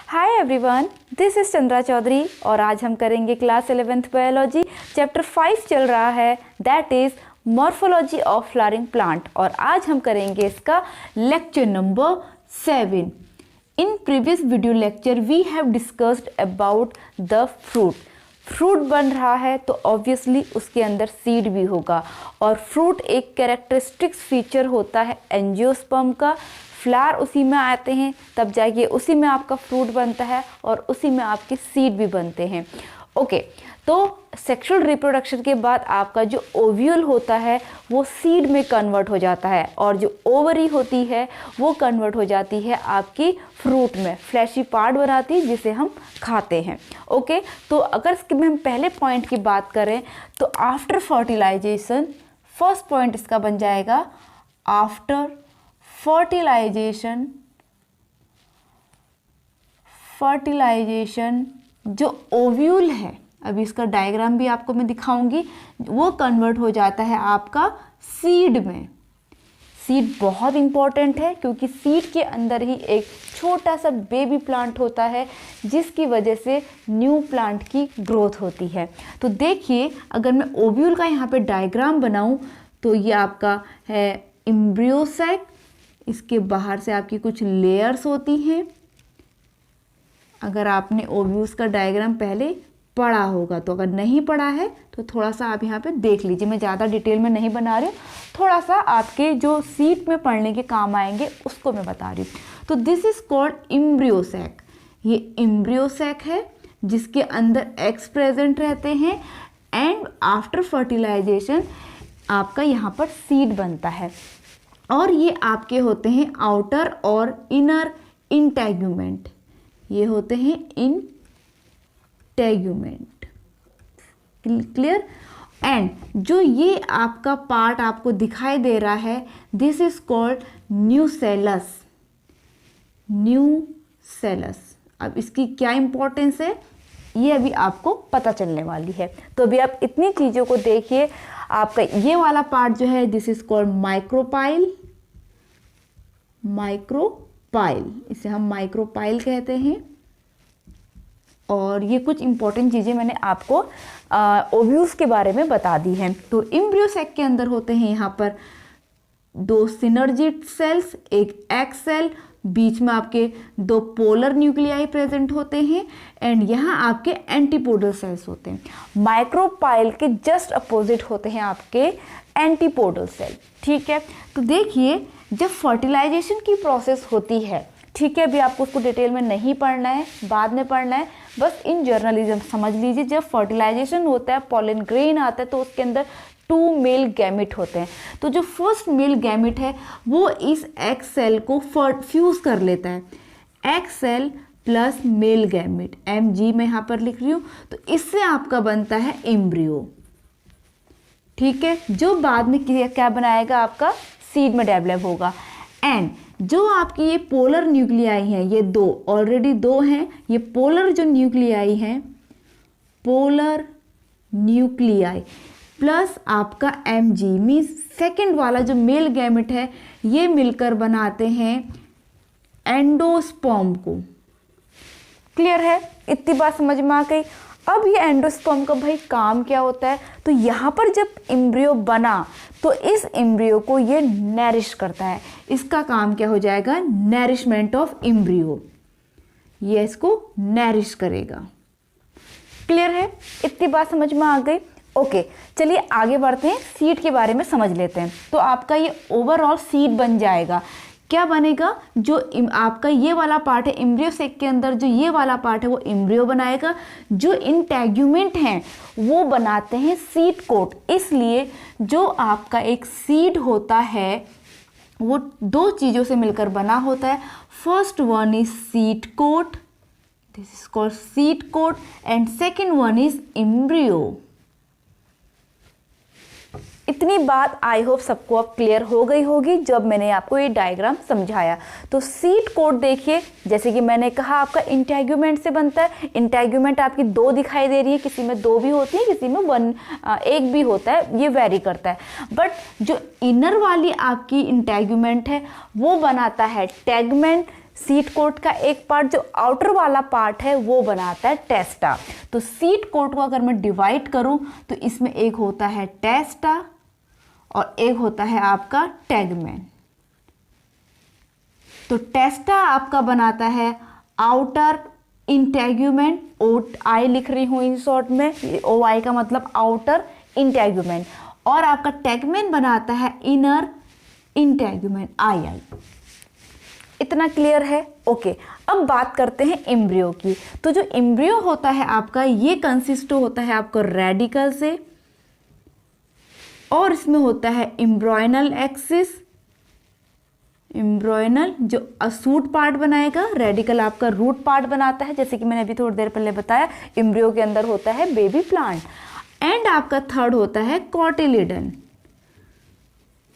Hi everyone, this is Chandra Chaudhary और आज हम करेंगे क्लास 11th बायोलॉजी चैप्टर 5 चल रहा है, that is morphology of flowering plant. और आज हम करेंगे इसका lecture number 7। In previous video lecture we have discussed about the fruit बन रहा है तो ऑब्वियसली उसके अंदर सीड भी होगा और फ्रूट एक कैरेक्टरिस्टिक्स फीचर होता है एंजियोस्पर्म का। फ्लावर उसी में आते हैं तब जाके उसी में आपका फ्रूट बनता है और उसी में आपके सीड भी बनते हैं। ओके, तो सेक्सुअल रिप्रोडक्शन के बाद आपका जो ओव्यूल होता है वो सीड में कन्वर्ट हो जाता है और जो ओवरी होती है वो कन्वर्ट हो जाती है आपकी फ्रूट में, फ्लैशी पार्ट बनाती है जिसे हम खाते हैं। ओके, तो अगर इसके में हम पहले पॉइंट की बात करें तो आफ्टर फर्टिलाइजेशन, फर्स्ट पॉइंट इसका बन जाएगा आफ्टर फर्टिलाइजेशन जो ओव्यूल है, अभी इसका डायग्राम भी आपको मैं दिखाऊंगी, वो कन्वर्ट हो जाता है आपका सीड में। सीड बहुत इंपॉर्टेंट है क्योंकि सीड के अंदर ही एक छोटा सा बेबी प्लांट होता है जिसकी वजह से न्यू प्लांट की ग्रोथ होती है। तो देखिए, अगर मैं ओव्यूल का यहाँ पे डायग्राम बनाऊं तो ये आपका है एम्ब्रियो सैक, इसके बाहर से आपकी कुछ लेयर्स होती हैं। अगर आपने ओव्यूल्स का डायग्राम पहले पढ़ा होगा तो अगर नहीं पढ़ा है तो थोड़ा सा आप यहाँ पे देख लीजिए, मैं ज़्यादा डिटेल में नहीं बना रही हूँ, थोड़ा सा आपके जो सीट में पढ़ने के काम आएंगे उसको मैं बता रही हूँ। तो this is called embryo sac. ये एम्ब्रियो सैक है जिसके अंदर एग्स प्रेजेंट रहते हैं एंड आफ्टर फर्टिलाइजेशन आपका यहाँ पर सीड बनता है और ये आपके होते हैं आउटर और इनर इंटेग्यूमेंट। ये होते हैं इंटेग्यूमेंट, क्लियर। एंड जो ये आपका पार्ट आपको दिखाई दे रहा है, दिस इज कॉल्ड न्यूसेलस। अब इसकी क्या इंपॉर्टेंस है ये अभी आपको पता चलने वाली है। तो अभी आप इतनी चीज़ों को देखिए, आपका ये वाला पार्ट जो है दिस इज कॉल्ड माइक्रोपाइल, इसे हम माइक्रोपाइल कहते हैं। और ये कुछ इंपॉर्टेंट चीज़ें मैंने आपको ओव्यूल्स के बारे में बता दी हैं। तो एम्ब्रियो सैक के अंदर होते हैं यहाँ पर 2 सिनर्जिड सेल्स, एक एग सेल, बीच में आपके 2 पोलर न्यूक्लियाई प्रेजेंट होते हैं एंड यहाँ आपके एंटीपोडल सेल्स होते हैं। माइक्रोपाइल के जस्ट अपोजिट होते हैं आपके एंटीपोडल सेल, ठीक है। तो देखिए, जब फर्टिलाइजेशन की प्रोसेस होती है, ठीक है, अभी आपको उसको डिटेल में नहीं पढ़ना है, बाद में पढ़ना है, बस इन जर्नलिज्म समझ लीजिए। जब फर्टिलाइजेशन होता है, पॉलन ग्रेन आता है तो उसके अंदर 2 मेल गैमेट होते हैं। तो जो फर्स्ट मेल गैमेट है वो इस एग सेल को फ्यूज कर लेता है, egg cell plus male gamete, Mg मैं यहाँ पर लिख रही हूँ। तो इससे आपका बनता है एम्ब्रियो, ठीक है, जो बाद में क्या बनाएगा, आपका सीड में डेवलप होगा। एंड जो आपकी ये पोलर न्यूक्लियाई हैं, ये 2 ऑलरेडी 2 हैं, ये पोलर जो न्यूक्लियाई हैं, पोलर न्यूक्लियाई प्लस आपका Mg मीन्स सेकेंड वाला जो मेल गैमेट है, ये मिलकर बनाते हैं एंडोस्पर्म को। क्लियर है, इतनी बात समझ में आ गई। अब ये एंडोस्पर्म का भाई काम क्या होता है, तो यहाँ पर जब एम्ब्रियो बना तो इस एम्ब्रियो को ये नरिश करता है। इसका काम क्या हो जाएगा, नरिशमेंट ऑफ एम्ब्रियो, ये इसको नरिश करेगा। क्लियर है, इतनी बात समझ में आ गई। ओके, चलिए आगे बढ़ते हैं, सीड के बारे में समझ लेते हैं। तो आपका ये ओवरऑल सीड बन जाएगा। क्या बनेगा, जो आपका ये वाला पार्ट है एम्ब्रियो सैक के अंदर, जो ये वाला पार्ट है वो एम्ब्रियो बनाएगा, जो इंटेग्यूमेंट हैं वो बनाते हैं सीड कोट। इसलिए जो आपका एक सीड होता है वो 2 चीज़ों से मिलकर बना होता है। First one is seed coat, this is called seed coat, and second one is embryo. इतनी बात आई होप सबको अब क्लियर हो गई होगी जब मैंने आपको ये डायग्राम समझाया। तो सीड कोट देखिए, जैसे कि मैंने कहा आपका इंटेग्यूमेंट से बनता है। इंटेग्यूमेंट आपकी 2 दिखाई दे रही है, किसी में 2 भी होती है, किसी में 1 भी होता है, ये वेरी करता है। बट जो इनर वाली आपकी इंटेग्यूमेंट है वो बनाता है टैगमेंट, सीट कोट का एक पार्ट जो आउटर वाला पार्ट है वो बनाता है टेस्टा। तो सीट कोट को अगर मैं डिवाइड करूं तो इसमें एक होता है टेस्टा और एक होता है आपका टैगमेन। तो टेस्टा आपका बनाता है आउटर इंटेग्यूमेंट, ओ आई लिख रही हूं इन शॉर्ट में, ओ आई का मतलब आउटर इंटेग्यूमेंट, और आपका टैगमेन बनाता है इनर इंटेग्यूमेंट, आई आई। इतना क्लियर है? ओके। अब बात करते हैं एम्ब्रियो की। तो जो एम्ब्रियो होता है आपका, ये कंसिस्ट होता है आपको रेडिकल से, और इसमें होता है एम्ब्रॉयनल एक्सिस, एम्ब्रॉयनल जो असूट पार्ट बनाएगा, रेडिकल आपका रूट पार्ट बनाता है, जैसे कि मैंने अभी थोड़ी देर पहले बताया एम्ब्रियो के अंदर होता है बेबी प्लांट, एंड आपका थर्ड होता है कॉटिलिडन,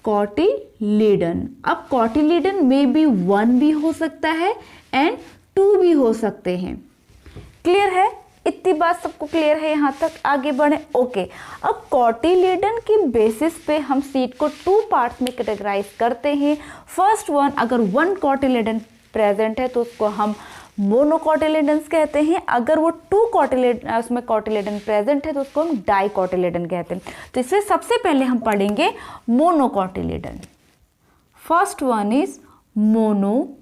कॉटिलिडन। अब कॉटिलिडन में भी 1 भी हो सकता है एंड 2 भी हो सकते हैं। क्लियर है? इतनी बात सबको क्लियर है यहाँ तक? आगे बढ़े। ओके। अब कॉटिलिडन की बेसिस पे हम सीट को 2 पार्ट्स में कैटेगराइज करते हैं। फर्स्ट वन, अगर 1 कॉटिलिडन प्रेजेंट है तो उसको हम मोनोकॉटिलिडन्स कहते हैं। अगर वो 2 कॉटिलिडन उसमें कॉटिलिडन प्रेजेंट है तो उसको हम डाइकॉटिलिडन कहते हैं। तो इससे सबसे पहले हम पढ़ेंगे मोनोकॉटिलिडन। First one is मोनोकॉटिलिडन।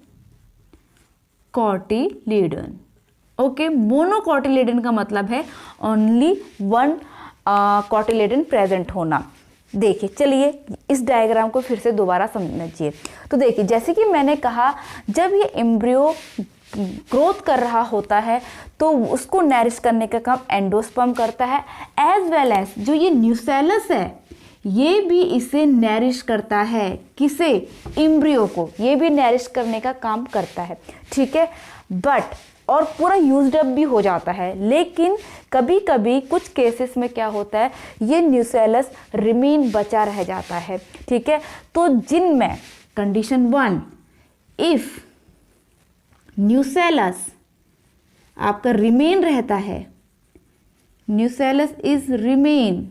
ओके। मोनोकॉटिलिडन का मतलब है ओनली 1 कॉटिलिडन प्रेजेंट होना। देखिए, चलिए इस डायग्राम को फिर से दोबारा समझिए। तो देखिए, जैसे कि मैंने कहा, जब ये एम्ब्रियो ग्रोथ कर रहा होता है तो उसको नरिश करने का काम एंडोस्पर्म करता है, एज वेल एज जो ये न्यूसेलस है ये भी इसे नरिश करता है। किसे? एम्ब्रियो को। ये भी नरिश करने का काम करता है, ठीक है। बट और पूरा यूज्ड अप भी हो जाता है, लेकिन कभी कभी कुछ केसेस में क्या होता है, ये न्यूसेलस रिमेन बचा रह जाता है, ठीक है। तो जिनमें कंडीशन 1, इफ न्यूसेलस आपका रिमेन रहता है, न्यूसेलस इज रिमेन,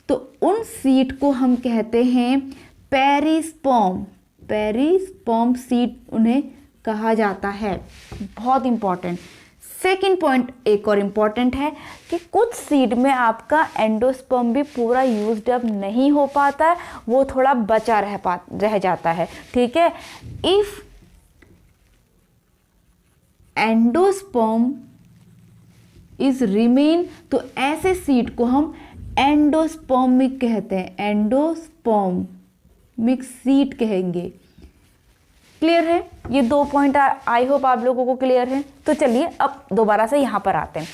तो उन सीड को हम कहते हैं पेरिस्पर्म। पेरिस्पर्म सीड उन्हें कहा जाता है। बहुत इंपॉर्टेंट। सेकंड पॉइंट एक और इंपॉर्टेंट है कि कुछ सीड में आपका एंडोस्पर्म भी पूरा यूज्ड अप नहीं हो पाता है, वो थोड़ा बचा रह जाता है, ठीक है। इफ एंडोस्पर्म इज रिमेन, तो ऐसे सीड को हम एंडोस्पर्मिक कहते हैं, एंडोस्पर्मिक सीड कहेंगे। क्लियर है? ये 2 पॉइंट आई होप आप लोगों को क्लियर है। तो चलिए अब दोबारा से यहाँ पर आते हैं।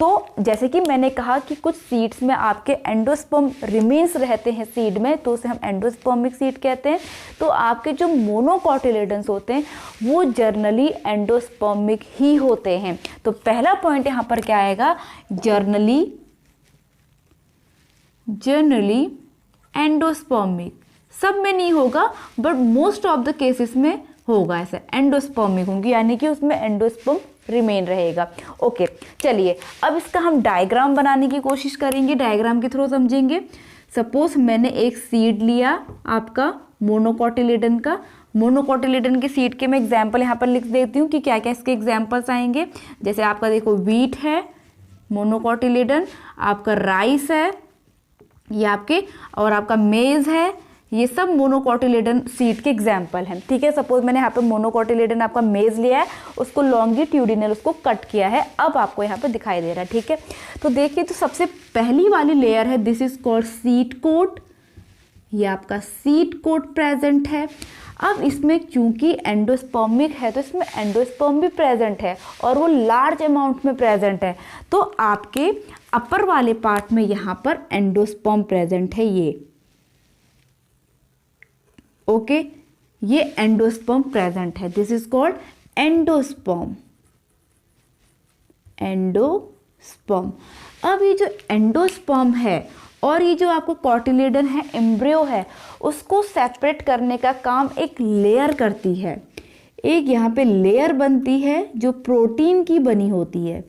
तो जैसे कि मैंने कहा कि कुछ सीड्स में आपके एंडोस्पर्म रिमेन्स रहते हैं सीड में, तो उसे हम एंडोस्पर्मिक सीड कहते हैं। तो आपके जो मोनोकॉटिलिडन्स होते हैं वो जर्नली एंडोस्पर्मिक ही होते हैं। तो पहला पॉइंट यहाँ पर क्या आएगा? Generally endospermic. सब में नहीं होगा but most of the cases में होगा, ऐसे एंडोस्पर्मिक होंगी, यानी कि उसमें एंडोस्पर्म रिमेन रहेगा। ओके, चलिए अब इसका हम डायग्राम बनाने की कोशिश करेंगे, डायग्राम के थ्रू समझेंगे। सपोज मैंने एक सीड लिया आपका मोनोकॉटिलिडन का। मोनोकॉटिलिडन के सीड के मैं एग्जाम्पल यहाँ पर लिख देती हूँ कि क्या क्या इसके एग्जाम्पल्स आएंगे। जैसे आपका देखो व्हीट है मोनोकॉटिलिडन, आपका राइस है ये आपके, और आपका मेज है, ये सब मोनोकॉटिलिडन सीड के एग्जाम्पल हैं, ठीक है। सपोज मैंने यहाँ पे मोनोकॉटिलिडन आपका मेज लिया है, उसको लॉन्गिट्यूडिनल उसको कट किया है, अब आपको यहाँ पे दिखाई दे रहा है, ठीक है। तो देखिए, तो सबसे पहली वाली लेयर है, this is called seed coat. ये आपका सीड कोट प्रेजेंट है। अब इसमें चूंकि एंडोस्पर्मिक है तो इसमें एंडोस्पर्म भी प्रेजेंट है और वो लार्ज अमाउंट में प्रेजेंट है। तो आपके अपर वाले पार्ट में यहाँ पर एंडोस्पर्म प्रेजेंट है, ये ओके, ये एंडोस्पर्म प्रेजेंट है, this is called endosperm. Endosperm. अब ये जो एंडोस्पर्म है और ये जो आपको कॉटिलिडन है, एम्ब्रियो है, उसको सेपरेट करने का काम एक लेयर करती है। एक यहाँ पे लेयर बनती है जो प्रोटीन की बनी होती है,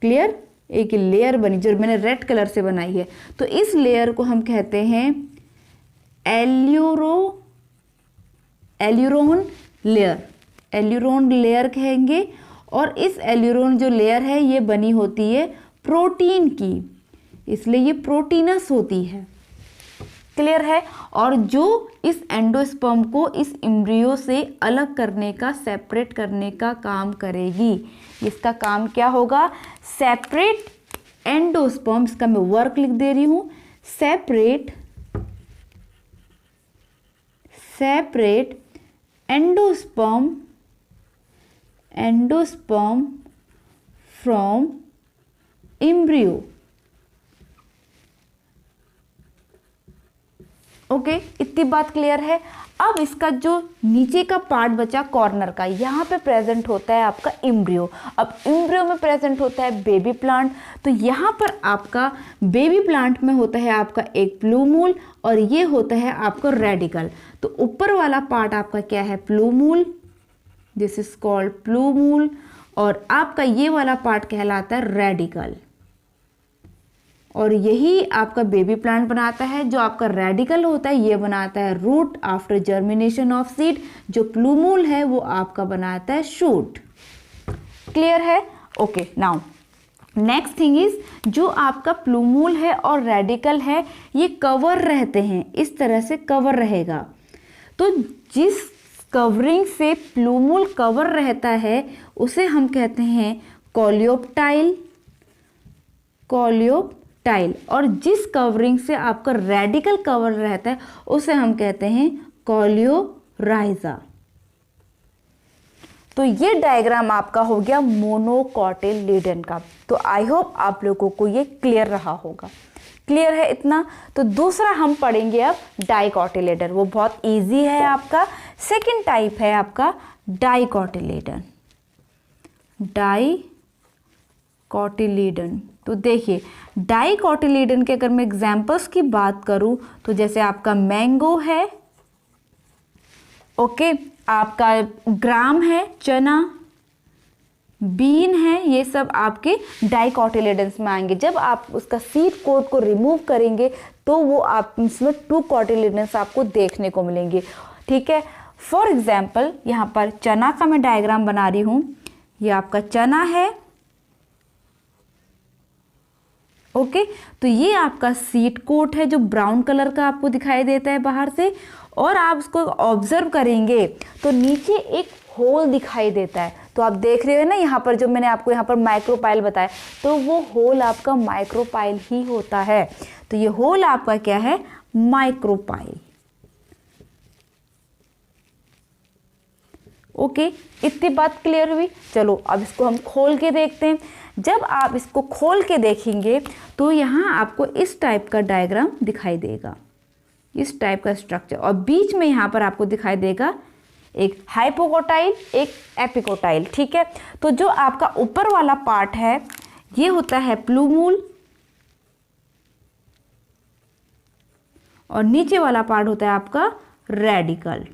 क्लियर। एक लेयर बनी जो मैंने रेड कलर से बनाई है, तो इस लेयर को हम कहते हैं एल्यूरोन लेयर, एल्यूरोन लेयर कहेंगे। और इस एल्यूरोन जो लेयर है ये बनी होती है प्रोटीन की, इसलिए ये प्रोटीनस होती है। क्लियर है। और जो इस एंडोस्पर्म को इस एम्ब्रियो से अलग करने का, सेपरेट करने का काम करेगी। इसका काम क्या होगा? सेपरेट एंडोस्पर्म, इसका मैं वर्क लिख दे रही हूं, separate endosperm from embryo. Okay, इतनी बात क्लियर है। अब इसका जो नीचे का पार्ट बचा कॉर्नर का, यहाँ पे प्रेजेंट होता है आपका एम्ब्रियो। अब एम्ब्रियो में प्रेजेंट होता है बेबी प्लांट, तो यहाँ पर आपका बेबी प्लांट में होता है आपका एक प्लूमूल और ये होता है आपका रेडिकल। तो ऊपर वाला पार्ट आपका क्या है? Plumule, this is called plumule, और आपका ये वाला पार्ट कहलाता है रेडिकल। और यही आपका बेबी प्लांट बनाता है। जो आपका रेडिकल होता है ये बनाता है root after germination of seed, जो प्लूमूल है वो आपका बनाता है शूट। क्लियर है? Okay, now next thing is, जो आपका प्लूमूल है और रेडिकल है ये कवर रहते हैं, इस तरह से कवर रहेगा। तो जिस कवरिंग से प्लूमूल कवर रहता है उसे हम कहते हैं कोलियोप्टाइल, और जिस कवरिंग से आपका रेडिकल कवर रहता है उसे हम कहते हैं कोलियोराइजा। तो ये डायग्राम आपका हो गया मोनोकोटिलेडन का। तो आई होप आप लोगों को ये क्लियर रहा होगा। क्लियर है इतना? तो दूसरा हम पढ़ेंगे अब डाइकोटिलेडन, वो बहुत इजी है आपका। सेकंड टाइप है आपका डाइकोटिलेडन। डाइकोटिलेडन, तो देखिए डाइकोटिलेडन के अगर मैं एग्जांपल्स की बात करूं तो जैसे आपका मैंगो है, ओके, आपका ग्राम है, चना, बीन है, ये सब आपके डाइकोटिलेडन्स में आएंगे। जब आप उसका सीड कोट को रिमूव करेंगे तो वो आप इसमें 2 कोटिलेडन्स आपको देखने को मिलेंगे। ठीक है, फॉर एग्जाम्पल यहाँ पर चना का मैं डायग्राम बना रही हूँ। ये आपका चना है, ओके, तो ये आपका सीड कोट है जो ब्राउन कलर का आपको दिखाई देता है बाहर से। और आप उसको ऑब्जर्व करेंगे तो नीचे एक होल दिखाई देता है। तो आप देख रहे हो ना यहाँ पर, जो मैंने आपको यहाँ पर माइक्रोपाइल बताया, तो वो होल आपका माइक्रोपाइल ही होता है। तो ये होल आपका क्या है? माइक्रोपाइल। ओके, इतनी बात क्लियर हुई। चलो अब इसको हम खोल के देखते हैं। जब आप इसको खोल के देखेंगे तो यहाँ आपको इस टाइप का डायग्राम दिखाई देगा, इस टाइप का स्ट्रक्चर, और बीच में यहाँ पर आपको दिखाई देगा एक हाइपोकोटाइल, एक एपिकोटाइल। ठीक है, तो जो आपका ऊपर वाला पार्ट है ये होता है प्लूमूल और नीचे वाला पार्ट होता है आपका रेडिकल।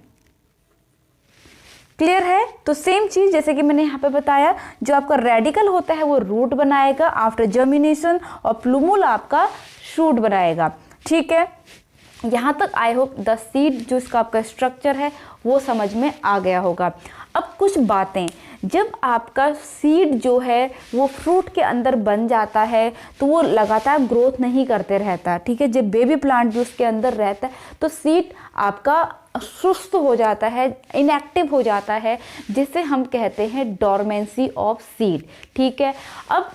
क्लियर है? तो सेम चीज जैसे कि मैंने यहाँ पे बताया, जो आपका रेडिकल होता है वो रूट बनाएगा आफ्टर जर्मिनेशन और प्लूमूल आपका शूट बनाएगा। ठीक है, यहाँ तक आई होप द सीड जो इसका आपका स्ट्रक्चर है वो समझ में आ गया होगा। अब कुछ बातें, जब आपका सीड जो है वो फ्रूट के अंदर बन जाता है तो वो लगातार ग्रोथ नहीं करते रहता। ठीक है, जब बेबी प्लांट भी उसके अंदर रहता है तो सीड आपका सुस्त हो जाता है, इनएक्टिव हो जाता है, जिसे हम कहते हैं डोरमेंसी ऑफ सीड। ठीक है, अब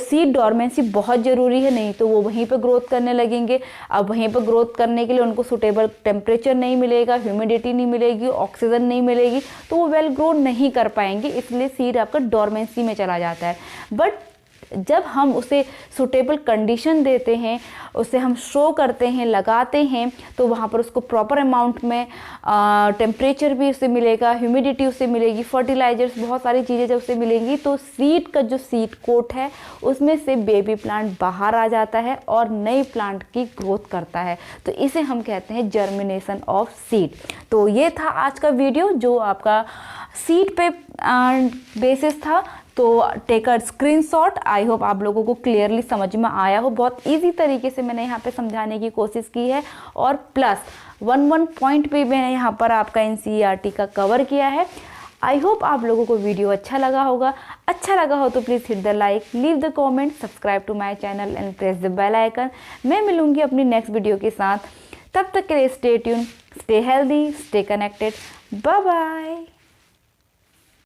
सीड डोरमेंसी बहुत ज़रूरी है, नहीं तो वो वहीं पे ग्रोथ करने लगेंगे। अब वहीं पे ग्रोथ करने के लिए उनको सुटेबल टेम्परेचर नहीं मिलेगा, ह्यूमिडिटी नहीं मिलेगी, ऑक्सीजन नहीं मिलेगी, तो वो वेल ग्रो नहीं कर पाएंगे, इसलिए सीड आपका डोरमेंसी में चला जाता है। बट जब हम उसे सुटेबल कंडीशन देते हैं, उसे हम शो करते हैं, लगाते हैं, तो वहाँ पर उसको प्रॉपर अमाउंट में टेम्परेचर भी उसे मिलेगा, ह्यूमिडिटी उसे मिलेगी, फर्टिलाइजर्स, बहुत सारी चीज़ें जब उसे मिलेंगी तो सीड का जो सीड कोट है उसमें से बेबी प्लांट बाहर आ जाता है और नई प्लांट की ग्रोथ करता है। तो इसे हम कहते हैं जर्मिनेशन ऑफ सीड। तो ये था आज का वीडियो जो आपका सीड पे बेसिस था। तो take a screenshot. I hope आप लोगों को क्लियरली समझ में आया हो। बहुत इजी तरीके से मैंने यहाँ पे समझाने की कोशिश की है और प्लस वन पॉइंट पे मैंने यहाँ पर आपका NCERT का कवर किया है। आई होप आप लोगों को वीडियो अच्छा लगा होगा। अच्छा लगा हो तो please hit the like, leave the comment, subscribe to my channel and press the bell icon. मैं मिलूंगी अपनी नेक्स्ट वीडियो के साथ, तब तक के लिए stay tune, stay healthy, stay connected, bye bye.